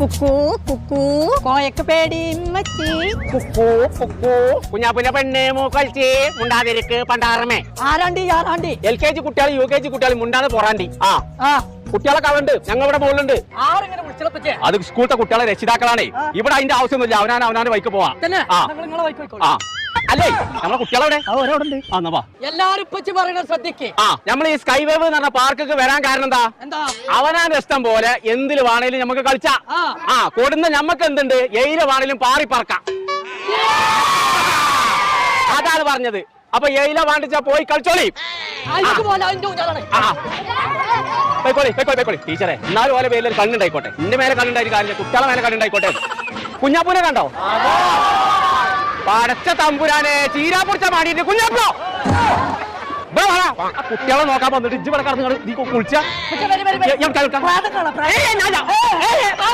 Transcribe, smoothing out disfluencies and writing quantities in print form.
കുക്കൂ കുക്കൂ കോയക്ക് പേടി കുഞ്ഞാപ്പിന്റെ പെണ്ണ് മൂക്കളിച്ച് മുണ്ടാതിരിക്ക് പണ്ടാറമേ ആരാണ്ടി ആരാണ്ടി LKG കുട്ടികൾ UKG കുട്ടികൾ മുണ്ടാതെ പോറാണ്ടി കുട്ടികളൊക്കെ അവിടെ ഞങ്ങൾ ഇവിടെ മുകളിലുണ്ട്. അത് സ്കൂളത്തെ കുട്ടികളെ രക്ഷിതാക്കളാണേ. ഇവിടെ അതിന്റെ ആവശ്യമൊന്നുമില്ല. അവനാന്റെ ബൈക്ക് പോവാ. അല്ലേ നമ്മളെ കുട്ടികളവിടെ എല്ലാരും ശ്രദ്ധിക്കേ. നമ്മൾ ഈ സ്കൈ വേവ് എന്ന് പറഞ്ഞ പാർക്കൊക്കെ വരാൻ കാരണം എന്താ? അവനാന്റെ ഇഷ്ടം പോലെ എന്തില് വേണേലും നമുക്ക് കളിച്ചാ. കൊടുന്ന ഞമ്മക്ക് എന്തുണ്ട്, എയില് വേണേലും പാറി പറക്കാം. അതാണ് പറഞ്ഞത്. അപ്പൊ എയില വാണ്ടിച്ചാ പോയി കളിച്ചോളി. ടീച്ചറെ എന്നാലും പോലെ പേരിൽ കണ്ണുണ്ടായിക്കോട്ടെ. എന്റെ മേലെ കണ്ണുണ്ടായി കാര്യം, കുട്ടികളെ മേലെ കണ്ണുണ്ടായിക്കോട്ടെ. കുഞ്ഞാപ്പൂനെ കണ്ടോ? പടച്ച തമ്പുരാനെ ചീരാ പൊടിച്ച മാടിയിട്ട് കുഞ്ഞാപ്പോ കുട്ടികളെ നോക്കാൻ വന്നിട്ട് ഇജ്ജ് ഇവിടെ കടന്നു നീ കുളിച്ച